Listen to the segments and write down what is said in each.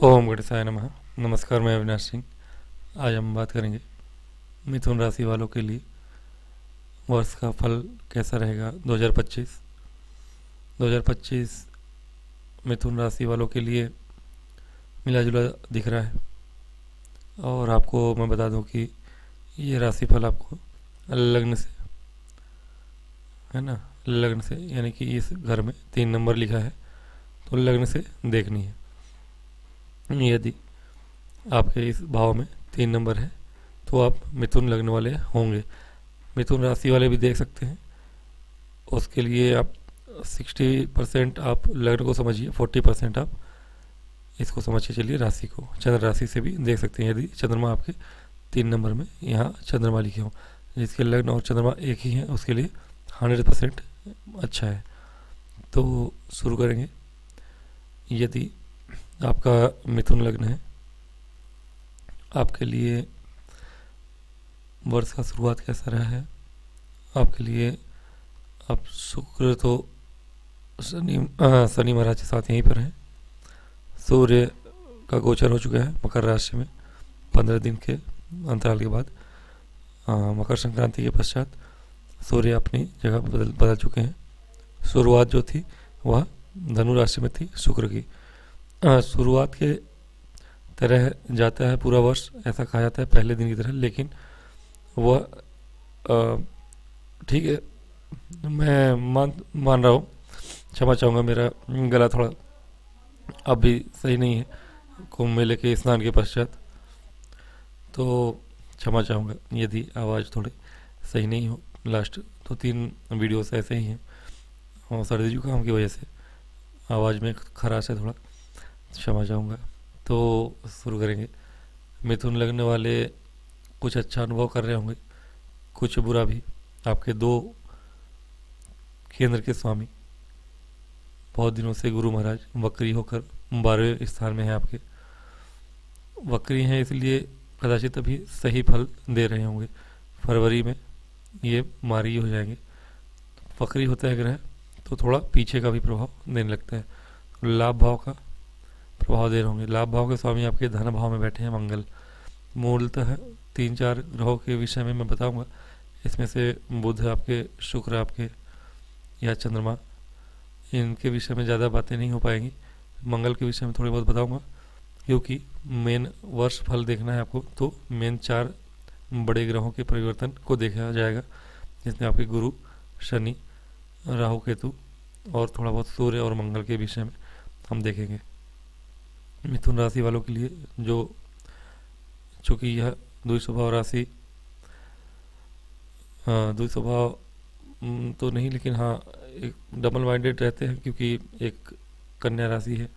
ओम गणेशाय नमः। नमस्कार, मैं अविनाश सिंह। आज हम बात करेंगे मिथुन राशि वालों के लिए वर्ष का फल कैसा रहेगा 2025। 2025 मिथुन राशि वालों के लिए मिला जुला दिख रहा है। और आपको मैं बता दूं कि ये राशि फल आपको लग्न से, है ना, लग्न से यानी कि इस घर में 3 नंबर लिखा है तो लग्न से देखनी है। यदि आपके इस भाव में 3 नंबर है तो आप मिथुन लग्न वाले होंगे। मिथुन राशि वाले भी देख सकते हैं। उसके लिए आप 60% आप लग्न को समझिए, 40% आप इसको समझ के चलिए, राशि को। चंद्र राशि से भी देख सकते हैं यदि चंद्रमा आपके 3 नंबर में यहाँ चंद्रमा लिखे हों। जिसके लग्न और चंद्रमा एक ही है उसके लिए 100% अच्छा है। तो शुरू करेंगे। यदि आपका मिथुन लग्न है, आपके लिए वर्ष का शुरुआत कैसा रहा है? आपके लिए अब शुक्र तो शनि महाराज के साथ यहीं पर हैं। सूर्य का गोचर हो चुका है मकर राशि में 15 दिन के अंतराल के बाद। मकर संक्रांति के पश्चात सूर्य अपनी जगह बदल चुके हैं। शुरुआत जो थी वह धनु राशि में थी शुक्र की। शुरुआत के तरह जाता है पूरा वर्ष, ऐसा कहा जाता है पहले दिन की तरह, लेकिन वह ठीक है, मैं मान रहा हूँ। क्षमा चाहूँगा, मेरा गला थोड़ा अब भी सही नहीं है कुंभ मेले के स्नान के पश्चात, तो क्षमा चाहूँगा यदि आवाज़ थोड़ी सही नहीं हो। लास्ट 2-3 वीडियोस ऐसे ही हैं और सर्दी जुकाम की वजह से आवाज़ में खराश है, थोड़ा क्षमा चाहूँगा। तो शुरू करेंगे। मिथुन लगने वाले कुछ अच्छा अनुभव कर रहे होंगे, कुछ बुरा भी। आपके 2 केंद्र के स्वामी बहुत दिनों से गुरु महाराज वक्री होकर 12वें स्थान में हैं आपके। वक्री हैं इसलिए कदाचित अभी सही फल दे रहे होंगे, फरवरी में ये मारी हो जाएंगे। वक्री होता है ग्रह तो थोड़ा पीछे का भी प्रभाव देने लगता है। लाभ भाव का प्रभाव दे रहे होंगे। लाभ भाव के स्वामी आपके धन भाव में बैठे हैं मंगल। मूलतः 3-4 ग्रहों के विषय में मैं बताऊंगा। इसमें से बुध आपके, शुक्र आपके या चंद्रमा, इनके विषय में ज़्यादा बातें नहीं हो पाएंगी। मंगल के विषय में थोड़ी बहुत बताऊंगा, क्योंकि मेन वर्ष फल देखना है आपको तो मेन 4 बड़े ग्रहों के परिवर्तन को देखा जाएगा, जिसमें आपके गुरु, शनि, राहु, केतु और थोड़ा बहुत सूर्य और मंगल के विषय में हम देखेंगे। मिथुन राशि वालों के लिए जो, चूँकि यह द्विस्वभाव राशि, द्विस्वभाव तो नहीं, लेकिन हाँ एक डबल माइंडेड रहते हैं, क्योंकि एक कन्या राशि है,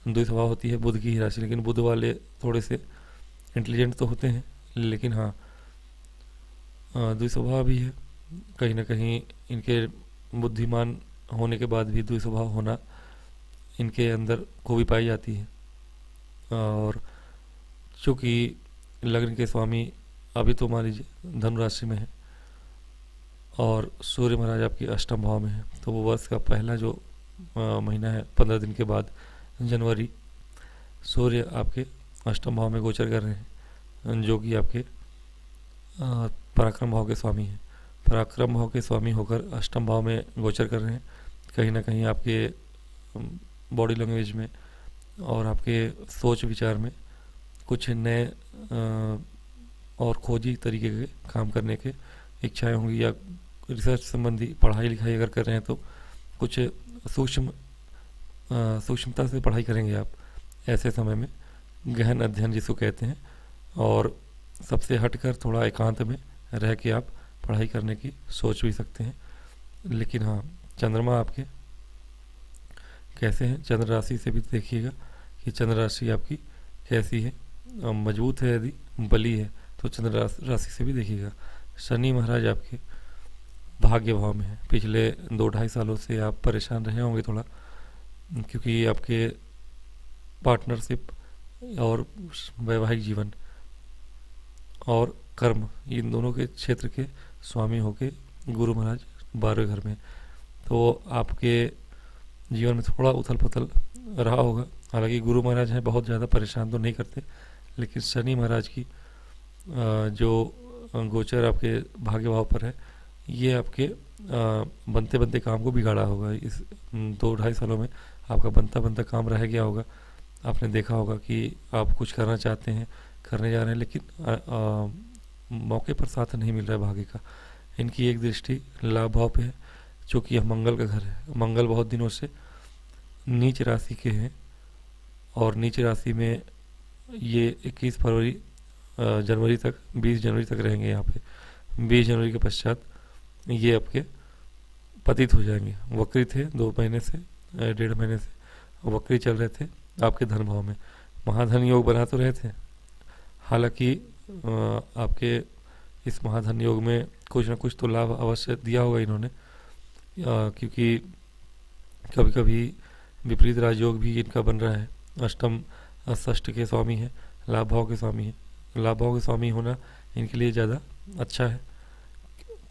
द्विस्वभाव होती है बुध की ही राशि। लेकिन बुध वाले थोड़े से इंटेलिजेंट तो होते हैं, लेकिन हाँ द्विस्वभाव भी है। कहीं ना कहीं इनके बुद्धिमान होने के बाद भी द्विस्वभाव होना इनके अंदर खूबी पाई जाती है। और चूँकि लग्न के स्वामी अभी तो मान लीजिए धनु राशि में है और सूर्य महाराज आपकी अष्टम भाव में है, तो वो वर्ष का पहला जो महीना है 15 दिन के बाद जनवरी, सूर्य आपके अष्टम भाव में गोचर कर रहे हैं, जो कि आपके पराक्रम भाव के स्वामी हैं। पराक्रम भाव के स्वामी होकर अष्टम भाव में गोचर कर रहे हैं। कहीं ना कहीं आपके बॉडी लैंग्वेज में और आपके सोच विचार में कुछ नए और खोजी तरीके के काम करने के इच्छाएं होंगी, या रिसर्च संबंधी पढ़ाई लिखाई अगर कर रहे हैं तो कुछ सूक्ष्मता से पढ़ाई करेंगे आप ऐसे समय में, गहन अध्ययन जिसको कहते हैं। और सबसे हटकर थोड़ा एकांत में रह के आप पढ़ाई करने की सोच भी सकते हैं। लेकिन हाँ, चंद्रमा आपके कैसे हैं, चंद्र राशि से भी देखिएगा कि चंद्र राशि आपकी कैसी है। मजबूत है, यदि बली है तो चंद्र राशि से भी देखिएगा। शनि महाराज आपके भाग्य भाव में है। पिछले 2-2.5 सालों से आप परेशान रहे होंगे थोड़ा, क्योंकि आपके पार्टनरशिप और वैवाहिक जीवन और कर्म, इन दोनों के क्षेत्र के स्वामी होके गुरु महाराज 12वें घर में, तो आपके जीवन में थोड़ा उथल पुथल रहा होगा। हालांकि गुरु महाराज हैं बहुत ज़्यादा परेशान तो नहीं करते, लेकिन शनि महाराज की जो गोचर आपके भाग्य भाव पर है, ये आपके बनते बनते काम को बिगाड़ा होगा। इस 2-2.5 सालों में आपका बनता बनता काम रह गया होगा। आपने देखा होगा कि आप कुछ करना चाहते हैं, करने जा रहे हैं, लेकिन मौके पर साथ नहीं मिल रहा है भाग्य का। इनकी एक दृष्टि लाभ भाव पे है, जो कि यह मंगल का घर है। मंगल बहुत दिनों से नीच राशि के हैं, और नीच राशि में ये 21 फरवरी जनवरी तक, 20 जनवरी तक रहेंगे यहाँ पे। 20 जनवरी के पश्चात ये आपके पतित हो जाएंगे। वक्री थे 2 महीने से, 1.5 महीने से वक्री चल रहे थे आपके धन भाव में। महाधन योग बना तो रहे थे, हालांकि आपके इस महाधन योग में कुछ ना कुछ तो लाभ अवश्य दिया होगा इन्होंने, क्योंकि कभी कभी विपरीत राजयोग भी इनका बन रहा है। अष्टम षष्ठ के स्वामी है, लाभ भाव के स्वामी है। लाभ भाव के स्वामी होना इनके लिए ज़्यादा अच्छा है।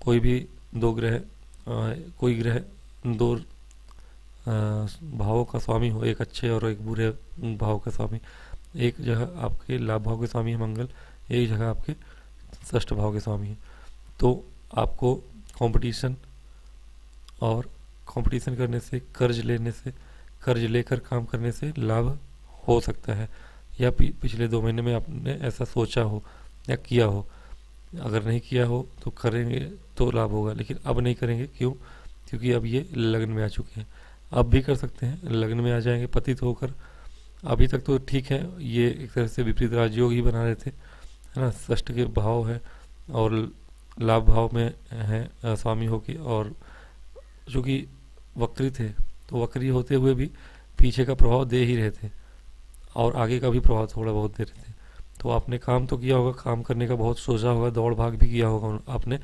कोई भी दो ग्रह, कोई ग्रह 2 भावों का स्वामी हो, एक अच्छे और एक बुरे भाव का स्वामी। एक जगह आपके लाभ भाव के स्वामी है मंगल, एक जगह आपके षष्ठ भाव के स्वामी है। तो आपको कंपटीशन, और कंपटीशन करने से, कर्ज लेने से, कर्ज लेकर काम करने से लाभ हो सकता है, या पिछले 2 महीने में आपने ऐसा सोचा हो या किया हो। अगर नहीं किया हो तो करेंगे तो लाभ होगा, लेकिन अब नहीं करेंगे। क्यों? क्योंकि अब ये लग्न में आ चुके हैं। अब भी कर सकते हैं, लग्न में आ जाएंगे पतित होकर। अभी तक तो ठीक है, ये एक तरह से विपरीत राजयोग ही बना रहे थे, है ना। षष्ठ के भाव है और लाभ भाव में है स्वामी होके, और चूँकि वक्री थे तो वक्री होते हुए भी पीछे का प्रभाव दे ही रहे थे, और आगे का भी प्रभाव थोड़ा बहुत दे रहे थे। तो आपने काम तो किया होगा, काम करने का बहुत सोचा होगा, दौड़ भाग भी किया होगा आपने।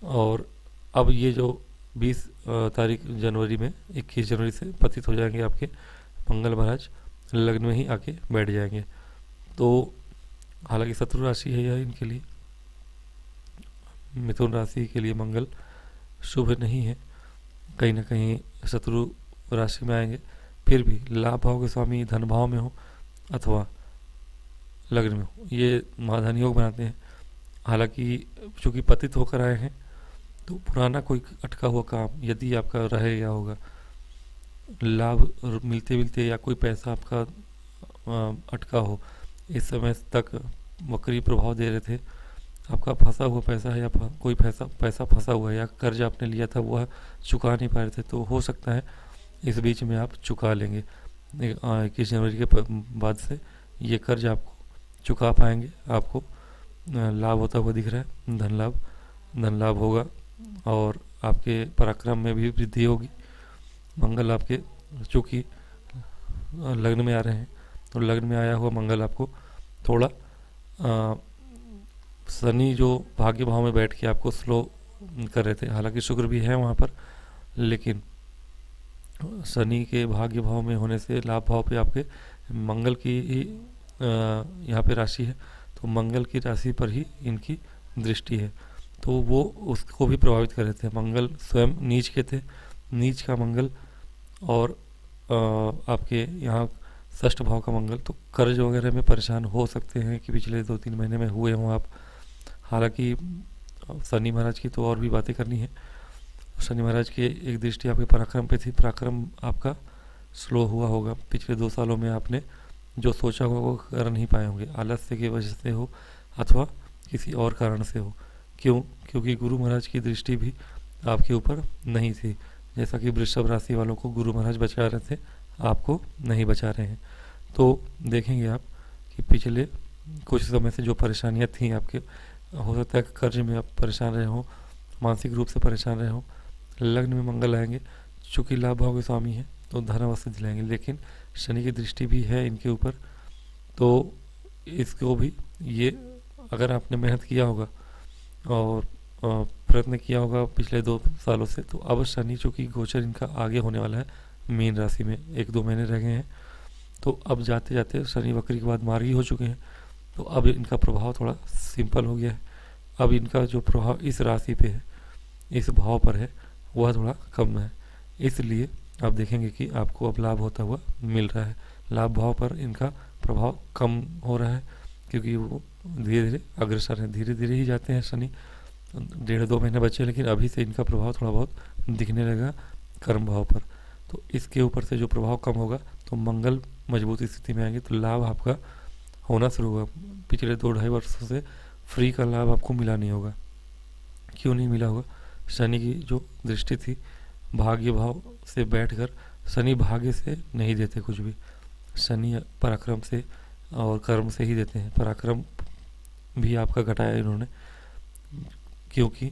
और अब ये जो 20 तारीख जनवरी में, 21 जनवरी से पतित हो जाएंगे आपके मंगल महाराज, लग्न में ही आके बैठ जाएंगे। तो हालांकि शत्रु राशि है यह इनके लिए, मिथुन राशि के लिए मंगल शुभ नहीं है, कहीं ना कहीं शत्रु राशि में आएंगे। फिर भी लाभ भाव के स्वामी धन भाव में हो अथवा लग्न में हो, ये महाधन योग बनाते हैं। हालांकि चूँकि पतित होकर आए हैं, तो पुराना कोई अटका हुआ काम यदि आपका रह गया होगा, लाभ मिलते मिलते, या कोई पैसा आपका अटका हो, इस समय तक वक्री प्रभाव दे रहे थे, आपका फंसा हुआ पैसा है, या कोई पैसा फंसा हुआ है, या कर्ज आपने लिया था वह चुका नहीं पा रहे थे, तो हो सकता है इस बीच में आप चुका लेंगे। 21 जनवरी के बाद से ये कर्ज आपको चुका पाएंगे। आपको लाभ होता हुआ दिख रहा है, धन लाभ होगा, और आपके पराक्रम में भी वृद्धि होगी। मंगल आपके चूँकि लग्न में आ रहे हैं, तो लग्न में आया हुआ मंगल आपको थोड़ा शनि जो भाग्य भाव में बैठ के आपको स्लो कर रहे थे, हालांकि शुक्र भी है वहाँ पर, लेकिन शनि के भाग्य भाव में होने से लाभ भाव पे आपके मंगल की ही यहाँ पे राशि है, तो मंगल की राशि पर ही इनकी दृष्टि है, तो वो उसको भी प्रभावित कर रहे थे। मंगल स्वयं नीच के थे, नीच का मंगल, और आपके यहाँ षष्ठ भाव का मंगल, तो कर्ज वगैरह में परेशान हो सकते हैं कि पिछले 2-3 महीने में हुए हों आप। हालांकि शनि महाराज की तो और भी बातें करनी है। शनि महाराज की एक दृष्टि आपके पराक्रम पे थी, पराक्रम आपका स्लो हुआ होगा। पिछले 2 सालों में आपने जो सोचा होगा वो कर नहीं पाए होंगे, आलस्य की वजह से हो अथवा किसी और कारण से हो। क्यों? क्योंकि गुरु महाराज की दृष्टि भी आपके ऊपर नहीं थी। जैसा कि वृषभ राशि वालों को गुरु महाराज बचा रहे थे, आपको नहीं बचा रहे हैं। तो देखेंगे आप कि पिछले कुछ समय से जो परेशानियां थी आपके, हो सकता है कर्ज में आप परेशान रहे हो, मानसिक रूप से परेशान रहे हो। लग्न में मंगल आएंगे, चूँकि लाभ भाव के स्वामी हैं तो धन अवश्य दिलाएंगे, लेकिन शनि की दृष्टि भी है इनके ऊपर, तो इसको भी ये अगर आपने मेहनत किया होगा और प्रयत्न किया होगा पिछले 2 सालों से, तो अब शनि चूँकि गोचर इनका आगे होने वाला है मीन राशि में, 1-2 महीने रह गए हैं, तो अब जाते जाते शनि वक्री के बाद मार्गी हो चुके हैं, तो अब इनका प्रभाव थोड़ा सिंपल हो गया है। अब इनका जो प्रभाव इस राशि पे है, इस भाव पर है, वह थोड़ा कम है। इसलिए आप देखेंगे कि आपको अब लाभ होता हुआ मिल रहा है। लाभ भाव पर इनका प्रभाव कम हो रहा है क्योंकि वो धीरे धीरे अग्रसर है, धीरे धीरे ही जाते हैं शनि। 1.5-2 महीने बचे, लेकिन अभी से इनका प्रभाव थोड़ा बहुत दिखने लगा कर्म भाव पर। तो इसके ऊपर से जो प्रभाव कम होगा तो मंगल मजबूत स्थिति में आएंगे, तो लाभ आपका होना शुरू होगा। पिछले 2-2.5 वर्षों से फ्री का लाभ आपको मिला नहीं होगा। क्यों नहीं मिला होगा? शनि की जो दृष्टि थी भाग्य भाव से बैठकर, शनि भाग्य से नहीं देते कुछ भी, शनि पराक्रम से और कर्म से ही देते हैं। पराक्रम भी आपका घटाया इन्होंने, क्योंकि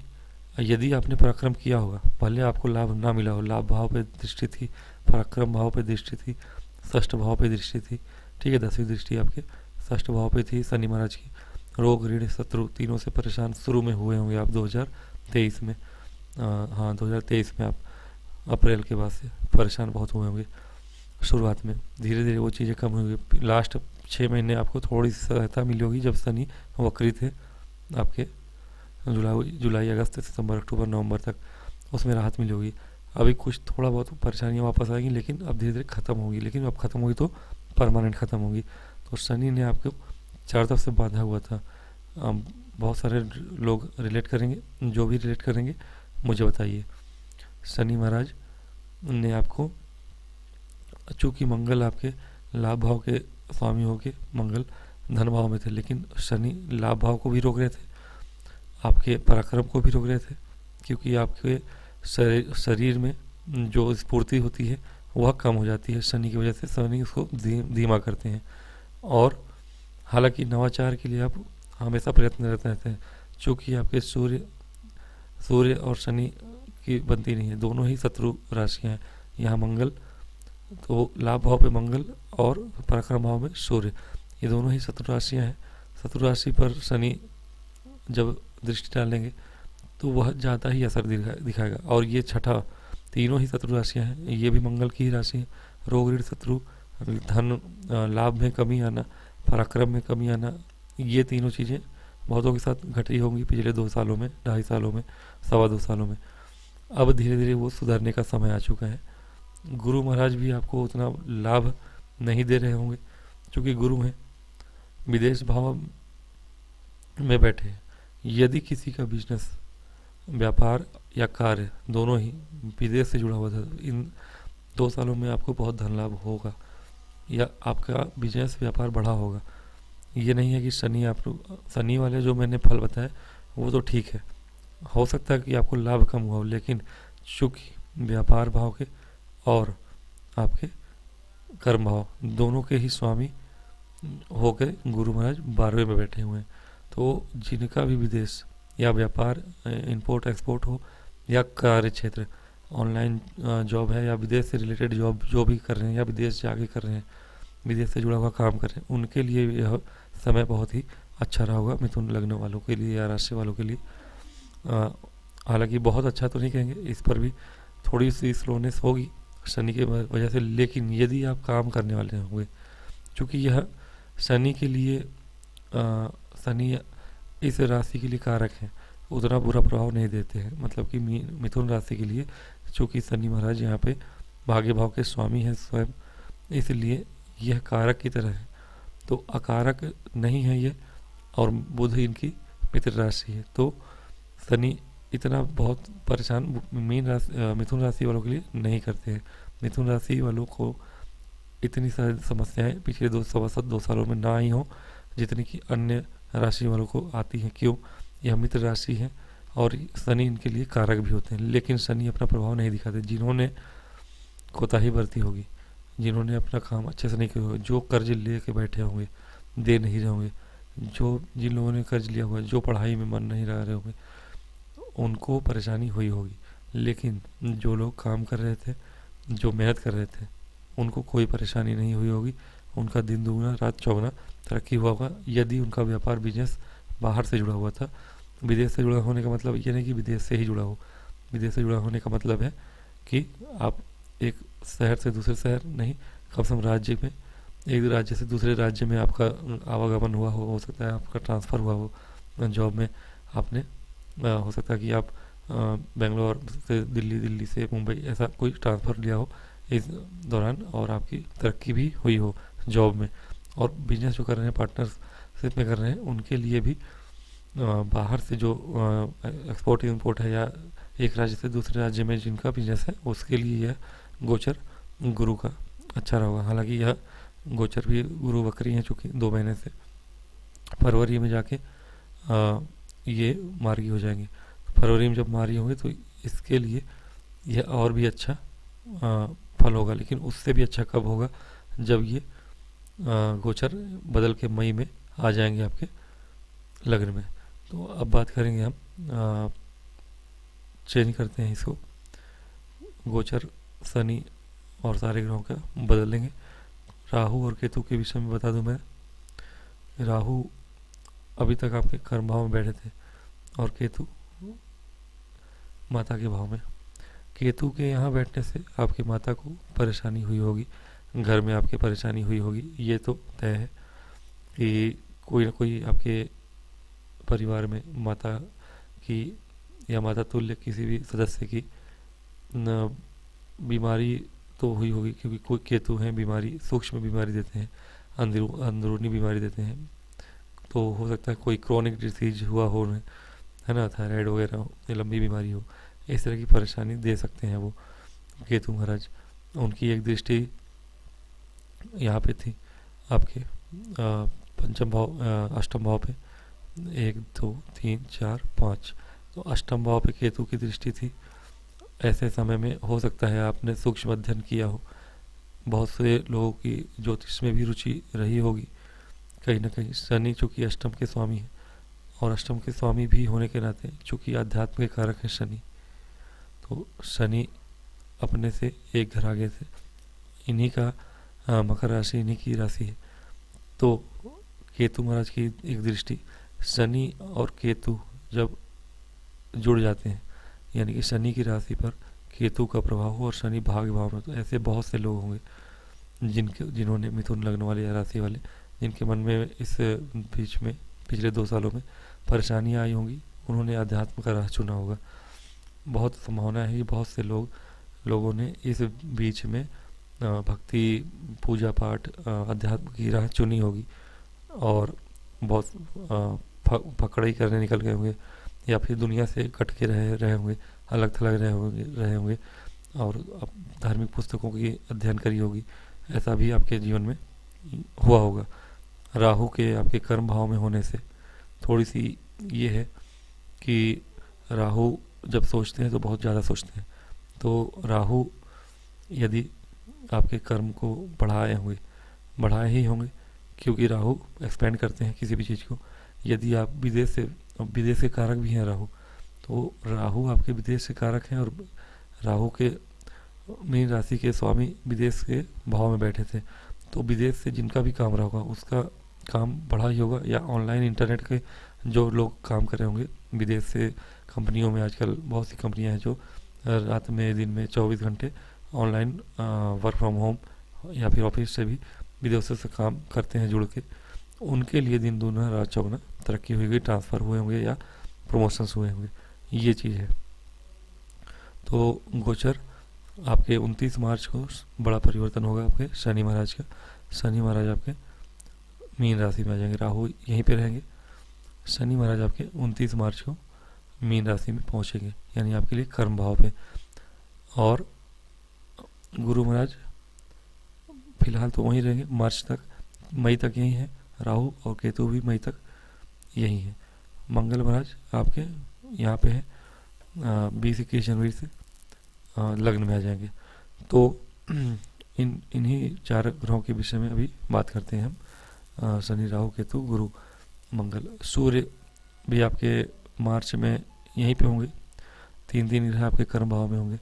यदि आपने पराक्रम किया होगा, भले आपको लाभ ना मिला हो, लाभ भाव पे दृष्टि थी, पराक्रम भाव पे दृष्टि थी, षष्ठ भाव पे दृष्टि थी, ठीक है, 10वीं दृष्टि आपके षष्ठ भाव पे थी शनि महाराज की। रोग ऋण शत्रु तीनों से परेशान शुरू में हुए होंगे आप 2023 में, हाँ 2023 में आप अप्रैल के बाद से परेशान बहुत हुए होंगे। शुरुआत में धीरे धीरे वो चीज़ें कम हुई। लास्ट 6 महीने आपको थोड़ी सी सहायता मिली होगी जब शनि वक्री थे आपके, जुलाई अगस्त सितंबर अक्टूबर नवंबर तक, उसमें राहत मिली होगी। अभी कुछ थोड़ा बहुत परेशानियाँ वापस आएंगी, लेकिन अब धीरे धीरे ख़त्म होगी, लेकिन अब ख़त्म होगी तो परमानेंट ख़त्म होगी। तो शनि ने आपको चारों तरफ से बांधा हुआ था। बहुत सारे लोग रिलेट करेंगे, जो भी रिलेट करेंगे मुझे बताइए। शनि महाराज ने आपको, चूँकि मंगल आपके लाभ भाव के स्वामी हो के मंगल धन भाव में थे, लेकिन शनि लाभ भाव को भी रोक रहे थे, आपके पराक्रम को भी रोक रहे थे, क्योंकि आपके शरीर में जो स्फूर्ति होती है वह कम हो जाती है शनि की वजह से। शनि उसको धीमा करते हैं। और हालांकि नवाचार के लिए आप हमेशा प्रयत्नरत रहते हैं, चूँकि आपके सूर्य और शनि की बनती नहीं है, दोनों ही शत्रु राशियाँ हैं। यहाँ मंगल, तो लाभ भाव पे मंगल और पराक्रम भाव में सूर्य, ये दोनों ही शत्रु राशियाँ हैं। शत्रु राशि पर शनि जब दृष्टि डालेंगे तो वह ज़्यादा ही असर दिखाएगा। और ये छठा, तीनों ही शत्रु राशियाँ हैं, ये भी मंगल की ही राशि है। रोग ऋण शत्रु, धन लाभ में कमी आना, पराक्रम में कमी आना, ये तीनों चीज़ें बहुतों के साथ घटी होंगी पिछले 2 सालों में, 2.5 सालों में, 2.25 सालों में। अब धीरे धीरे वो सुधरने का समय आ चुका है। गुरु महाराज भी आपको उतना लाभ नहीं दे रहे होंगे, क्योंकि गुरु हैं, विदेश भाव में बैठे हैं। यदि किसी का बिजनेस, व्यापार या कार्य दोनों ही विदेश से जुड़ा हुआ था, इन 2 सालों में आपको बहुत धन लाभ होगा या आपका बिजनेस व्यापार बढ़ा होगा। ये नहीं है कि शनि वाले जो मैंने फल बताए वो तो ठीक है, हो सकता है कि आपको लाभ कम हुआ हो, लेकिन चूँकि व्यापार भाव के और आपके कर्म भाव दोनों के ही स्वामी होकर गुरु महाराज 12वें में बैठे हुए हैं। तो जिनका भी विदेश या व्यापार, इंपोर्ट एक्सपोर्ट हो या कार्य क्षेत्र, ऑनलाइन जॉब है या विदेश से रिलेटेड जॉब जो भी कर रहे हैं या विदेश जाके कर रहे हैं, विदेश से जुड़ा हुआ काम कर रहे हैं, उनके लिए यह समय बहुत ही अच्छा रहा होगा, मिथुन लग्न वालों के लिए या राशि वालों के लिए। हालांकि बहुत अच्छा तो नहीं कहेंगे, इस पर भी थोड़ी सी स्लोनेस होगी शनि के वजह से। लेकिन यदि आप काम करने वाले होंगे, चूँकि यह शनि के लिए, शनि इस राशि के लिए कारक है, उतना बुरा प्रभाव नहीं देते हैं। मतलब कि मिथुन राशि के लिए चूँकि शनि महाराज यहाँ पे भाग्य भाव के स्वामी हैं स्वयं, इसलिए यह कारक की तरह है। तो अकारक नहीं है ये, और बुध इनकी मित्र राशि है। तो शनि इतना बहुत परेशान मिथुन राशि वालों के लिए नहीं करते हैं। मिथुन राशि वालों को इतनी सारी समस्याएं पिछले 2 सालों में ना ही हो जितनी कि अन्य राशि वालों को आती हैं। क्यों? यह मित्र राशि है और शनि इनके लिए कारक भी होते हैं, लेकिन शनि अपना प्रभाव नहीं दिखाते। जिन्होंने कोताही बरती होगी, जिन्होंने अपना काम अच्छे से नहीं किया होगा, जो कर्ज ले के बैठे होंगे, दे नहीं रहे होंगे, जिन लोगों ने कर्ज लिया हुआ है, जो पढ़ाई में मन नहीं लगा रहे होंगे, उनको परेशानी हुई होगी। लेकिन जो लोग काम कर रहे थे, जो मेहनत कर रहे थे, उनको कोई परेशानी नहीं हुई होगी। उनका दिन दुगना रात चौगुना तरक्की हुआ होगा। यदि उनका व्यापार बिजनेस बाहर से जुड़ा हुआ था, विदेश से जुड़ा होने का मतलब ये नहीं कि विदेश से ही जुड़ा हो। विदेश से जुड़ा होने का मतलब है कि आप एक शहर से दूसरे शहर नहीं, कम से कम राज्य में, एक राज्य से दूसरे राज्य में आपका आवागमन हुआ हो सकता है आपका ट्रांसफ़र हुआ हो जॉब में, आपने हो सकता है कि आप बेंगलोर से दिल्ली, दिल्ली से मुंबई, ऐसा कोई ट्रांसफ़र लिया हो, इस दौरान और आपकी तरक्की भी हुई हो जॉब में। और बिजनेस जो कर रहे हैं, पार्टनरशिप में कर रहे हैं, उनके लिए भी बाहर से जो एक्सपोर्ट इंपोर्ट है या एक राज्य से दूसरे राज्य में जिनका बिजनेस है, उसके लिए यह गोचर गुरु का अच्छा रहा होगा। हालांकि यह गोचर भी गुरु वक्री है, चूँकि 2 महीने से फरवरी में जाके ये मार्गी हो जाएंगे। फरवरी में जब मार्गी होंगे तो इसके लिए यह और भी अच्छा फल होगा। लेकिन उससे भी अच्छा कब होगा, जब ये गोचर बदल के मई में आ जाएंगे आपके लग्न में। तो अब बात करेंगे हम, चेंज करते हैं इसको, गोचर शनि और सारे ग्रहों का बदल लेंगे। राहु और केतु के विषय में बता दूं मैं। राहु अभी तक आपके कर्म भाव में बैठे थे और केतु माता के भाव में। केतु के यहाँ बैठने से आपकी माता को परेशानी हुई होगी, घर में आपके परेशानी हुई होगी, ये तो तय है कि कोई ना कोई आपके परिवार में माता की या माता तुल्य किसी भी सदस्य की बीमारी तो हुई होगी, क्योंकि कोई केतु हैं बीमारी, सूक्ष्म बीमारी देते हैं, अंदरूनी बीमारी देते हैं। तो हो सकता है कोई क्रोनिक डिसीज हुआ हो, है ना, थायराइड वगैरह हो, या लंबी बीमारी हो, इस तरह की परेशानी दे सकते हैं वो केतु महाराज। उनकी एक दृष्टि यहाँ पे थी आपके पंचम भाव, अष्टम भाव पे, 1 2 3 4 5, तो अष्टम भाव पे केतु की दृष्टि थी। ऐसे समय में हो सकता है आपने सूक्ष्म अध्ययन किया हो, बहुत से लोगों की ज्योतिष में भी रुचि रही होगी कहीं ना कहीं। शनि चूँकि अष्टम के स्वामी है, और अष्टम के स्वामी भी होने के नाते चूँकि आध्यात्म के कारक है शनि, तो शनि अपने से एक घर आगे थे। इन्हीं का मकर राशि इन्हीं की राशि है। तो केतु महाराज की एक दृष्टि, शनि और केतु जब जुड़ जाते हैं, यानी कि शनि की राशि पर केतु का प्रभाव हो और शनि भाग्य भाव में, तो ऐसे बहुत से लोग होंगे जिन्होंने मिथुन लग्न वाले या राशि वाले, जिनके मन में इस बीच में पिछले 2 सालों में परेशानियाँ आई होंगी, उन्होंने अध्यात्म का राह चुना होगा। बहुत संभावना है कि बहुत से लोगों ने इस बीच में भक्ति, पूजा पाठ, अध्यात्म की राह चुनी होगी और बहुत पकड़ाई करने निकल गए होंगे, या फिर दुनिया से कट के रहे होंगे, अलग थलग रहे होंगे और धार्मिक पुस्तकों की अध्ययन करी होगी। ऐसा भी आपके जीवन में हुआ होगा। राहु के आपके कर्म भाव में होने से थोड़ी सी ये है कि राहु जब सोचते हैं तो बहुत ज़्यादा सोचते हैं। तो राहु यदि आपके कर्म को बढ़ाए ही होंगे, क्योंकि राहु एक्सपेंड करते हैं किसी भी चीज़ को। यदि आप विदेश के कारक भी हैं राहु, तो राहु आपके विदेश के कारक हैं, और राहु के मीन राशि के स्वामी विदेश के भाव में बैठे थे। तो विदेश से जिनका भी काम रहा होगा उसका काम बढ़ा ही होगा, या ऑनलाइन इंटरनेट के जो लोग काम कर रहे होंगे विदेश से कंपनियों में। आजकल बहुत सी कंपनियां हैं जो रात में दिन में 24 घंटे ऑनलाइन वर्क फ्रॉम होम या फिर ऑफिस से भी विदेशों से काम करते हैं जुड़ के। उनके लिए दिन दूना रात चौगुना तरक्की हुई, ट्रांसफ़र हुए होंगे या प्रमोशंस हुए होंगे, ये चीज़ है। तो गोचर आपके 29 मार्च को बड़ा परिवर्तन होगा आपके शनि महाराज का। शनि महाराज आपके मीन राशि में आ जाएंगे, राहु यहीं पे रहेंगे। शनि महाराज आपके 29 मार्च को मीन राशि में पहुंचेंगे, यानी आपके लिए कर्म भाव पे। और गुरु महाराज फिलहाल तो वहीं रहेंगे मार्च तक, मई तक यहीं है। राहु और केतु भी मई तक यहीं है। मंगल महाराज आपके यहाँ पे है 20-21 जनवरी से लग्न में आ जाएंगे। तो इन्हीं 4 ग्रहों के विषय में अभी बात करते हैं हम, शनि राहु केतु गुरु मंगल। सूर्य भी आपके मार्च में यहीं पे होंगे, 3 ग्रह आपके कर्म भाव में होंगे।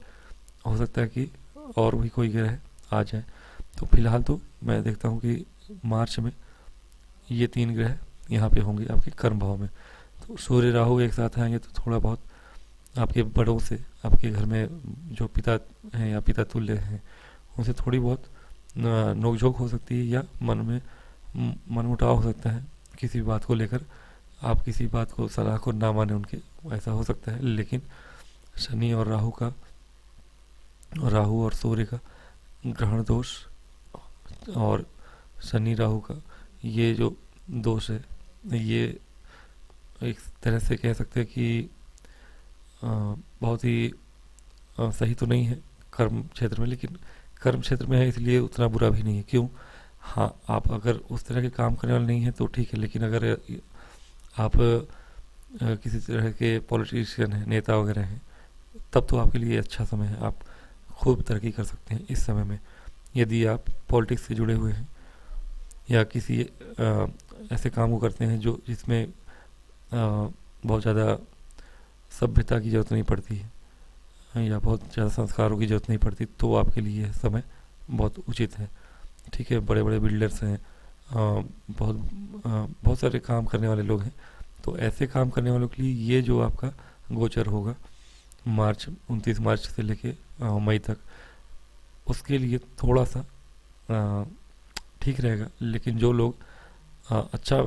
हो सकता है कि और भी कोई ग्रह आ जाए, तो फिलहाल तो मैं देखता हूँ कि मार्च में ये 3 ग्रह यहाँ पे होंगे आपके कर्म भाव में। तो सूर्य राहु एक साथ आएंगे तो थोड़ा बहुत आपके बड़ों से, आपके घर में जो पिता हैं या पिता तुल्य हैं, उनसे थोड़ी बहुत नोकझोंक हो सकती है, या मनमुटाव हो सकता है किसी बात को लेकर। आप किसी बात को, सलाह को ना माने उनके, ऐसा हो सकता है। लेकिन शनि और राहु और सूर्य का ग्रहण दोष और शनि राहु का ये जो दोष है, ये एक तरह से कह सकते हैं कि बहुत ही सही तो नहीं है कर्म क्षेत्र में, लेकिन कर्म क्षेत्र में है इसलिए उतना बुरा भी नहीं है। क्यों? हाँ, आप अगर उस तरह के काम करने वाले नहीं हैं तो ठीक है, लेकिन अगर आप किसी तरह के पॉलिटिशियन हैं, नेता वगैरह हैं, तब तो आपके लिए अच्छा समय है। आप खूब तरक्की कर सकते हैं इस समय में। यदि आप पॉलिटिक्स से जुड़े हुए हैं या किसी ऐसे काम को करते हैं जो जिसमें बहुत ज़्यादा सभ्यता की ज़रूरत नहीं पड़ती है या बहुत ज़्यादा संस्कारों की ज़रूरत नहीं पड़ती, तो आपके लिए यह समय बहुत उचित है। ठीक है, बड़े बड़े बिल्डर्स हैं, बहुत सारे काम करने वाले लोग हैं, तो ऐसे काम करने वालों के लिए ये जो आपका गोचर होगा मार्च 29 मार्च से लेके मई तक, उसके लिए थोड़ा सा ठीक रहेगा। लेकिन जो लोग अच्छा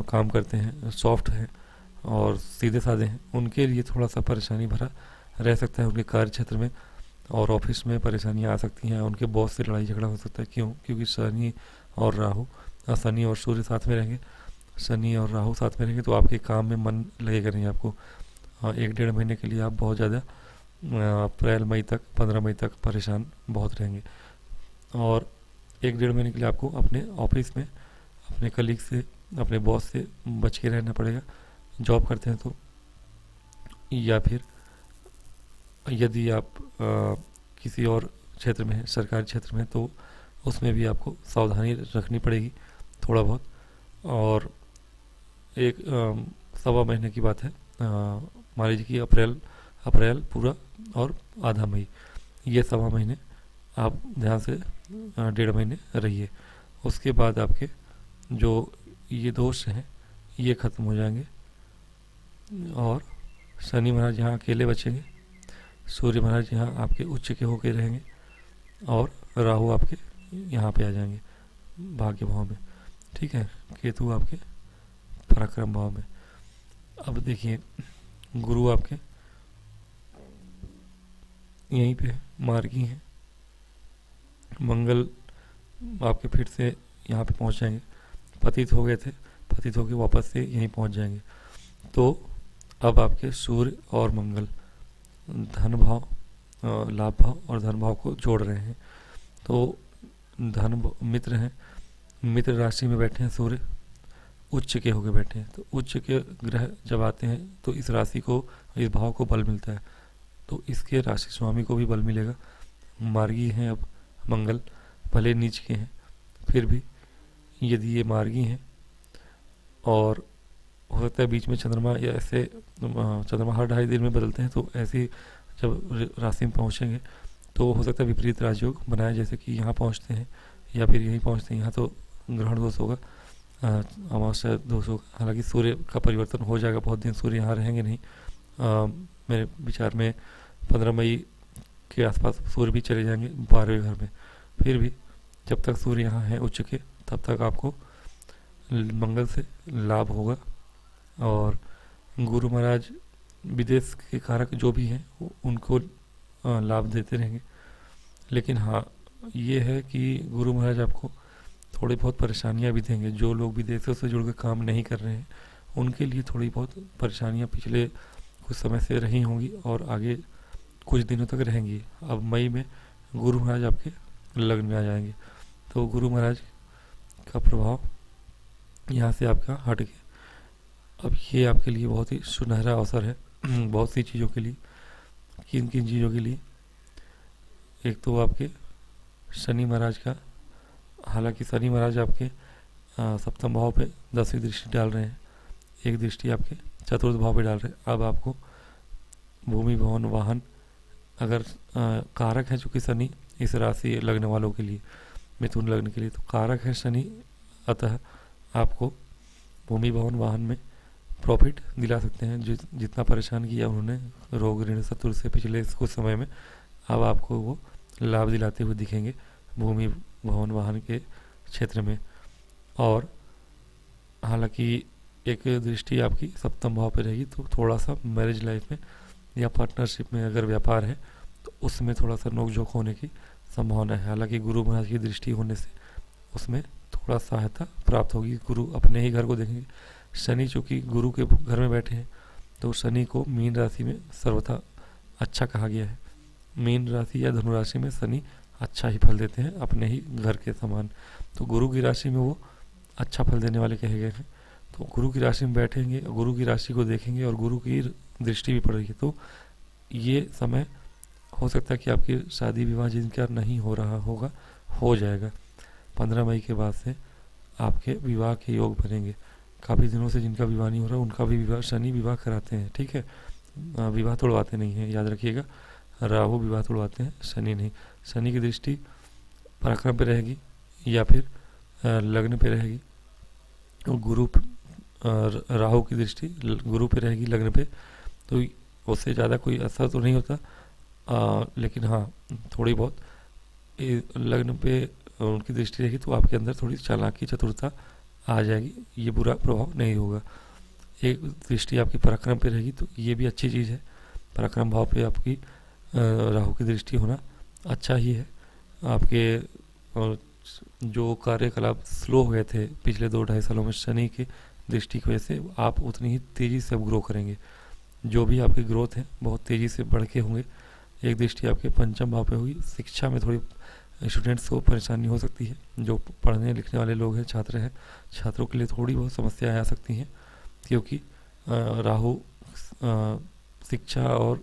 काम करते हैं, सॉफ्ट हैं और सीधे साधे हैं, उनके लिए थोड़ा सा परेशानी भरा रह सकता है। उनके कार्य क्षेत्र में और ऑफिस में परेशानियां आ सकती हैं, उनके बॉस से लड़ाई झगड़ा हो सकता है। क्यों? क्योंकि शनि और राहु, शनि और सूर्य साथ में रहेंगे, शनि और राहु साथ में रहेंगे तो आपके काम में मन लगेगा नहीं आपको। 1-1.5 महीने के लिए आप बहुत ज़्यादा अप्रैल मई तक, 15 मई तक परेशान बहुत रहेंगे। और 1-1.5 महीने के लिए आपको अपने ऑफिस में अपने कलीग से, अपने बॉस से बच के रहना पड़ेगा, जॉब करते हैं तो। या फिर यदि आप किसी और क्षेत्र में हैं, सरकारी क्षेत्र में, तो उसमें भी आपको सावधानी रखनी पड़ेगी थोड़ा बहुत। और एक सवा महीने की बात है, मान लीजिए कि अप्रैल पूरा और आधा मई, ये सवा महीने आप ध्यान से 1.5 महीने रहिए। उसके बाद आपके जो ये दोष हैं ये ख़त्म हो जाएंगे और शनि महाराज यहाँ अकेले बचेंगे, सूर्य महाराज यहाँ आपके उच्च के होके रहेंगे और राहु आपके यहाँ पे आ जाएंगे भाग्य भाव में। ठीक है, केतु आपके पराक्रम भाव में। अब देखिए, गुरु आपके यहीं पे मार्गी हैं, मंगल आपके फिर से यहाँ पे पहुँच जाएंगे। पतित हो गए थे, पतित होके वापस से यहीं पहुँच जाएंगे। तो अब आपके सूर्य और मंगल धन भाव, लाभ भाव और धन भाव को जोड़ रहे हैं। तो धन मित्र हैं, मित्र राशि में बैठे हैं सूर्य, उच्च के होके बैठे हैं। तो उच्च के ग्रह जब आते हैं तो इस राशि को, इस भाव को बल मिलता है, तो इसके राशि स्वामी को भी बल मिलेगा। मार्गी हैं अब मंगल, भले नीच के हैं फिर भी यदि ये मार्गी हैं, और हो सकता है बीच में चंद्रमा या ऐसे, चंद्रमा हर 2.5 दिन में बदलते हैं, तो ऐसी जब राशि में पहुँचेंगे तो हो सकता है विपरीत राजयोग बनाए, जैसे कि यहाँ पहुँचते हैं या फिर यहीं पहुँचते हैं। यहाँ तो ग्रहण दोष होगा, अमावस्या दोष होगा। हालांकि सूर्य का परिवर्तन हो जाएगा, बहुत दिन सूर्य यहाँ रहेंगे नहीं। मेरे विचार में 15 मई के आसपास सूर्य भी चले जाएंगे 12वें घर में। फिर भी जब तक सूर्य यहाँ है उच्च के, तब तक आपको मंगल से लाभ होगा। और गुरु महाराज विदेश के कारक जो भी हैं उनको लाभ देते रहेंगे। लेकिन हाँ, ये है कि गुरु महाराज आपको थोड़ी बहुत परेशानियां भी देंगे। जो लोग विदेशों से जुड़ के काम नहीं कर रहे हैं उनके लिए थोड़ी बहुत परेशानियां पिछले कुछ समय से रही होंगी और आगे कुछ दिनों तक रहेंगी। अब मई में गुरु महाराज आपके लग्न में आ जाएंगे, तो गुरु महाराज का प्रभाव यहाँ से आपका हट गया। अब ये आपके लिए बहुत ही सुनहरा अवसर है बहुत सी चीज़ों के लिए। किन किन चीज़ों के लिए? एक तो आपके शनि महाराज का, हालांकि शनि महाराज आपके सप्तम भाव पे 10वीं दृष्टि डाल रहे हैं, एक दृष्टि आपके चतुर्थ भाव पे डाल रहे हैं। अब आपको भूमि भवन वाहन अगर कारक है, चूँकि शनि इस राशि लगने वालों के लिए, मिथुन लग्न के लिए तो कारक है शनि, अतः आपको भूमि भवन वाहन में प्रॉफिट दिला सकते हैं। जितना परेशान किया उन्होंने रोग ऋण शत्रु से पिछले कुछ समय में, अब आपको वो लाभ दिलाते हुए दिखेंगे भूमि भवन वाहन के क्षेत्र में। और हालांकि एक दृष्टि आपकी सप्तम भाव पे रहेगी, तो थोड़ा सा मैरिज लाइफ में या पार्टनरशिप में अगर व्यापार है तो उसमें थोड़ा सा नोक झोंक होने की संभावना है। हालांकि गुरु महाराज की दृष्टि होने से उसमें थोड़ा सहायता प्राप्त होगी, गुरु अपने ही घर को देखेंगे। शनि चूँकि गुरु के घर में बैठे हैं तो शनि को मीन राशि में सर्वथा अच्छा कहा गया है। मीन राशि या धनु राशि में शनि अच्छा ही फल देते हैं अपने ही घर के समान, तो गुरु की राशि में वो अच्छा फल देने वाले कहे गए हैं। तो गुरु की राशि में बैठेंगे, गुरु की राशि को देखेंगे और गुरु की दृष्टि भी पड़ रही है, तो ये समय हो सकता है कि आपकी शादी विवाह जिनका नहीं हो रहा होगा हो जाएगा। 15 मई के बाद से आपके विवाह के योग बनेंगे। काफ़ी दिनों से जिनका विवाह नहीं हो रहा उनका भी विवाह, शनि विवाह कराते हैं, ठीक है, विवाह तोड़वाते नहीं हैं, याद रखिएगा। राहु विवाह तोड़वाते हैं, शनि नहीं। शनि की दृष्टि पराक्रम पे रहेगी या फिर लग्न पे रहेगी, गुरु राहु की दृष्टि गुरु पे रहेगी लग्न पे, तो उससे ज़्यादा कोई असर तो नहीं होता, लेकिन हाँ थोड़ी बहुत लग्न पे उनकी दृष्टि रहेगी तो आपके अंदर थोड़ी चालाकी चतुरता आ जाएगी, ये बुरा प्रभाव नहीं होगा। एक दृष्टि आपकी पराक्रम पे रहेगी तो ये भी अच्छी चीज़ है। पराक्रम भाव पे आपकी राहु की दृष्टि होना अच्छा ही है। आपके जो कार्यकलाप स्लो हो गए थे पिछले 2-2.5 सालों में शनि की दृष्टि की वजह से, आप उतनी ही तेज़ी से अब ग्रो करेंगे। जो भी आपकी ग्रोथ है बहुत तेज़ी से बढ़ के होंगे। एक दृष्टि आपके पंचम भाव पे होगी। शिक्षा में थोड़ी स्टूडेंट्स को परेशानी हो सकती है, जो पढ़ने लिखने वाले लोग हैं, छात्र हैं, छात्रों के लिए थोड़ी बहुत समस्याएं आ सकती हैं, क्योंकि राहु शिक्षा और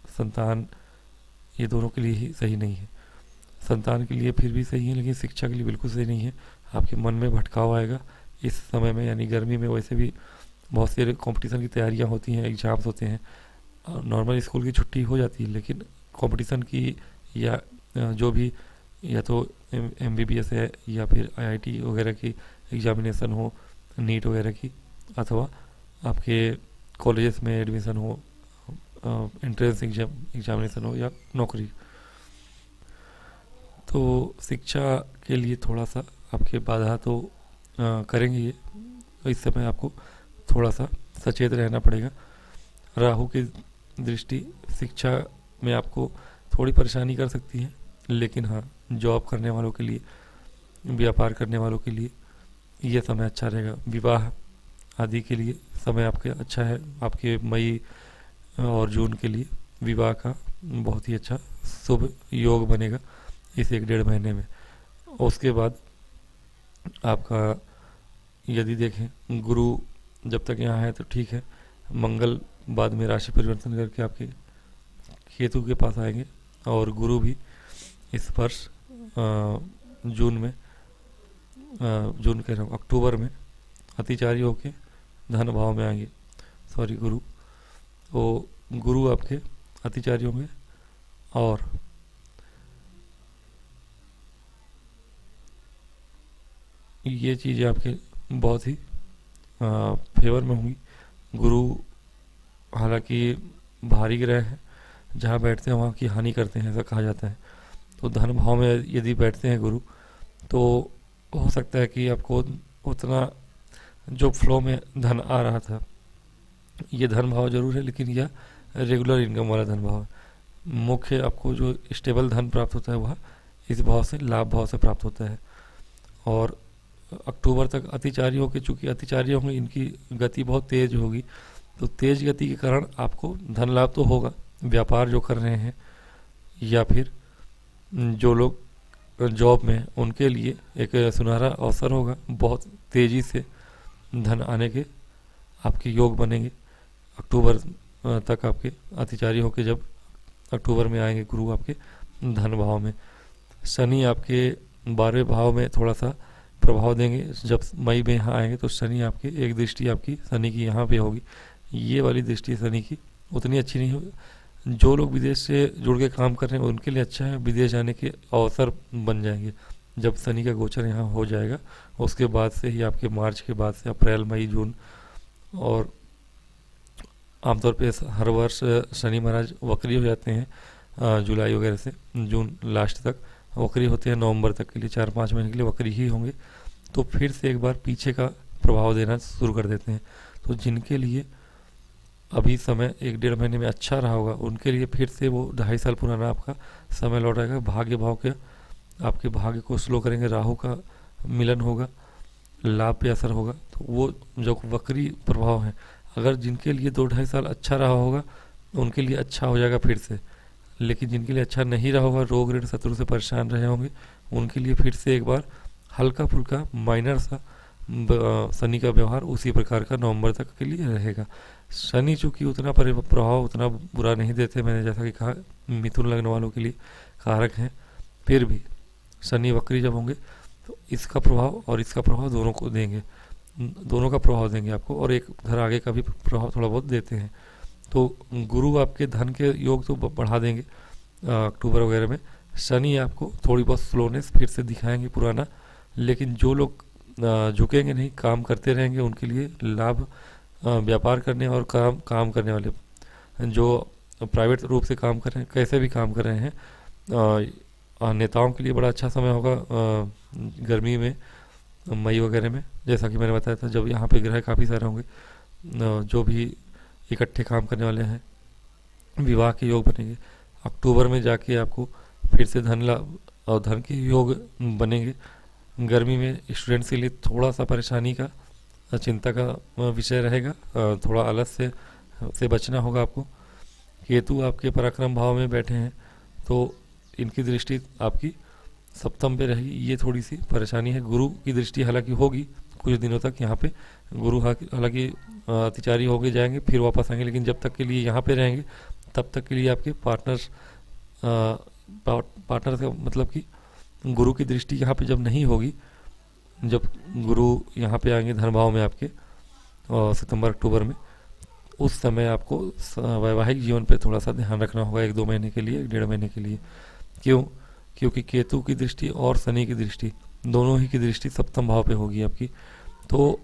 संतान ये दोनों के लिए ही सही नहीं है। संतान के लिए फिर भी सही है लेकिन शिक्षा के लिए बिल्कुल सही नहीं है। आपके मन में भटकाव आएगा इस समय में, यानी गर्मी में वैसे भी बहुत से कंपटीशन की तैयारियां होती हैं, एग्ज़ाम्स होते हैं। नॉर्मल स्कूल की छुट्टी हो जाती है लेकिन कंपटीशन की या जो भी या तो MBBS है या फिर IIT वगैरह की एग्जामिनेशन हो, नीट वगैरह की, अथवा आपके कॉलेजेस में एडमिशन हो, एंट्रेंस एग्जामिनेशन हो या नौकरी, तो शिक्षा के लिए थोड़ा सा आपके बाधा तो करेंगे ये। इस समय आपको थोड़ा सा सचेत रहना पड़ेगा। राहु की दृष्टि शिक्षा में आपको थोड़ी परेशानी कर सकती है, लेकिन हाँ जॉब करने वालों के लिए, व्यापार करने वालों के लिए ये समय अच्छा रहेगा। विवाह आदि के लिए समय आपके अच्छा है। आपके मई और जून के लिए विवाह का बहुत ही अच्छा शुभ योग बनेगा इस 1-1.5 महीने में। उसके बाद आपका यदि देखें, गुरु जब तक यहाँ है तो ठीक है, मंगल बाद में राशि परिवर्तन करके आपके केतु के पास आएंगे और गुरु भी इस वर्ष जून में जून कह रहा हूँ अक्टूबर में अतिचारी होके धन भाव में आएंगे। सॉरी गुरु आपके अतिचारी होंगे और ये चीज़ें आपके बहुत ही फेवर में होंगी। गुरु हालांकि भारी ग्रह है, जहाँ बैठते हैं वहाँ की हानि करते हैं ऐसा कहा जाता है। तो धन भाव में यदि बैठते हैं गुरु तो हो सकता है कि आपको उतना जो फ्लो में धन आ रहा था, ये धन भाव जरूर है लेकिन यह रेगुलर इनकम वाला धन भाव है। मुख्य आपको जो स्टेबल धन प्राप्त होता है वह इस भाव से, लाभ भाव से प्राप्त होता है। और अक्टूबर तक अतिचारी होकर, चूँकि अतिचारी होंगे इनकी गति बहुत तेज़ होगी, तो तेज़ गति के कारण आपको धन लाभ तो होगा। व्यापार जो कर रहे हैं या फिर जो लोग जॉब में, उनके लिए एक सुनहरा अवसर होगा। बहुत तेज़ी से धन आने के आपके योग बनेंगे। अक्टूबर तक आपके अतिचारी होकर जब अक्टूबर में आएंगे गुरु आपके धन भाव में। शनि आपके 12वें भाव में थोड़ा सा प्रभाव देंगे। जब मई में यहाँ आएंगे तो शनि आपके एक दृष्टि आपकी शनि की यहाँ पे होगी। ये वाली दृष्टि शनि की उतनी अच्छी नहीं होगी। जो लोग विदेश से जुड़ के काम कर रहे हैं उनके लिए अच्छा है, विदेश जाने के अवसर बन जाएंगे जब शनि का गोचर यहाँ हो जाएगा। उसके बाद से ही आपके मार्च के बाद से अप्रैल मई जून, और आमतौर पे हर वर्ष शनि महाराज वक्री हो जाते हैं जुलाई वगैरह से जून लास्ट तक वक्री होते हैं, नवंबर तक के लिए 4-5 महीने के लिए वक्री ही होंगे, तो फिर से एक बार पीछे का प्रभाव देना शुरू कर देते हैं। तो जिनके लिए अभी समय 1-1.5 महीने में अच्छा रहा होगा, उनके लिए फिर से वो 2.5 साल पुराना आपका समय लौट आएगा। भाग्य भाव के आपके भाग्य को स्लो करेंगे, राहु का मिलन होगा, लाभ पे असर होगा। तो वो जो वक्री प्रभाव है, अगर जिनके लिए 2-2.5 साल अच्छा रहा होगा उनके लिए अच्छा हो जाएगा फिर से, लेकिन जिनके लिए अच्छा नहीं रहा होगा, रोग ऋण शत्रु से परेशान रहे होंगे, उनके लिए फिर से एक बार हल्का फुल्का माइनर सा शनि का व्यवहार उसी प्रकार का नवंबर तक के लिए रहेगा। शनि चूंकि उतना प्रभाव उतना बुरा नहीं देते, मैंने जैसा कि कहा मिथुन लग्न वालों के लिए कारक हैं, फिर भी शनि वक्री जब होंगे तो इसका प्रभाव और इसका प्रभाव दोनों को देंगे, दोनों का प्रभाव देंगे आपको, और एक घर आगे का भी प्रभाव थोड़ा बहुत देते हैं। तो गुरु आपके धन के योग तो बढ़ा देंगे अक्टूबर वगैरह में। शनि आपको थोड़ी बहुत स्लोनेस फिर से दिखाएंगे पुराना, लेकिन जो लोग झुकेंगे नहीं, काम करते रहेंगे, उनके लिए लाभ, व्यापार करने और काम करने वाले जो प्राइवेट रूप से काम कर रहे हैं, कैसे भी काम कर रहे हैं, नेताओं के लिए बड़ा अच्छा समय होगा गर्मी में, मई वगैरह में। जैसा कि मैंने बताया था, जब यहाँ पे ग्रह काफ़ी सारे होंगे, जो भी इकट्ठे काम करने वाले हैं, विवाह के योग बनेंगे। अक्टूबर में जाके आपको फिर से धन लाभ और धन के योग बनेंगे। गर्मी में स्टूडेंट्स के लिए थोड़ा सा परेशानी का, चिंता का विषय रहेगा, थोड़ा आलस से बचना होगा आपको। केतु आपके पराक्रम भाव में बैठे हैं, तो इनकी दृष्टि आपकी सप्तम पे रहेगी, ये थोड़ी सी परेशानी है। गुरु की दृष्टि हालांकि होगी कुछ दिनों तक यहाँ पे, गुरु हालांकि अतिचारी होके जाएंगे फिर वापस आएंगे, लेकिन जब तक के लिए यहाँ पे रहेंगे तब तक के लिए आपके पार्टनर का मतलब कि गुरु की दृष्टि यहाँ पे जब नहीं होगी, जब गुरु यहाँ पे आएंगे धन भाव में आपके सितंबर अक्टूबर में, उस समय आपको वैवाहिक जीवन पे थोड़ा सा ध्यान रखना होगा 1-2 महीने के लिए, 1-1.5 महीने के लिए। क्यों? क्योंकि केतु की दृष्टि और शनि की दृष्टि, दोनों ही की दृष्टि सप्तम भाव पे होगी आपकी। तो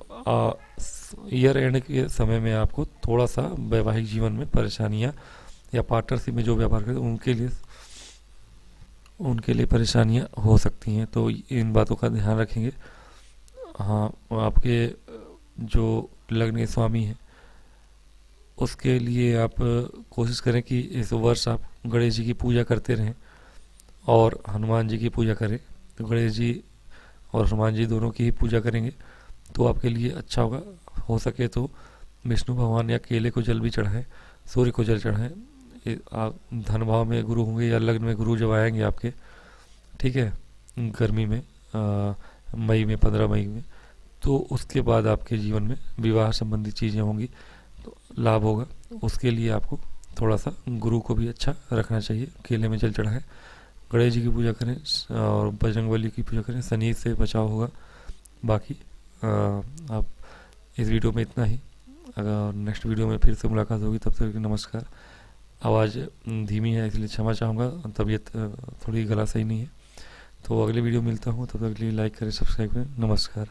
ईयर एंड के समय में आपको थोड़ा सा वैवाहिक जीवन में परेशानियाँ, या पार्टनरशिप में जो व्यापार करते हैं उनके लिए परेशानियाँ हो सकती हैं, तो इन बातों का ध्यान रखेंगे। हाँ, आपके जो लग्न के स्वामी हैं उसके लिए आप कोशिश करें कि इस वर्ष आप गणेश जी की पूजा करते रहें और हनुमान जी की पूजा करें। तो गणेश जी और हनुमान जी दोनों की ही पूजा करेंगे तो आपके लिए अच्छा होगा। हो सके तो विष्णु भगवान या केले को जल भी चढ़ाएं, सूर्य को जल चढ़ाएं। धन भाव में गुरु होंगे या लग्न में गुरु जब आएंगे आपके, ठीक है, गर्मी में मई में 15 मई में, तो उसके बाद आपके जीवन में विवाह संबंधी चीज़ें होंगी तो लाभ होगा। उसके लिए आपको थोड़ा सा गुरु को भी अच्छा रखना चाहिए, केले में जल चढ़ाएं, गणेश जी की पूजा करें और बजरंगबली की पूजा करें, शनि से बचाव होगा। बाकी आप इस वीडियो में इतना ही। अगर नेक्स्ट वीडियो में फिर से मुलाकात होगी, तब तक नमस्कार। आवाज़ धीमी है इसलिए क्षमा चाहूँगा, तबीयत थोड़ी गला सही नहीं है। तो अगले वीडियो मिलता हूँ, तब तक के लिए लाइक करें, सब्सक्राइब करें। नमस्कार।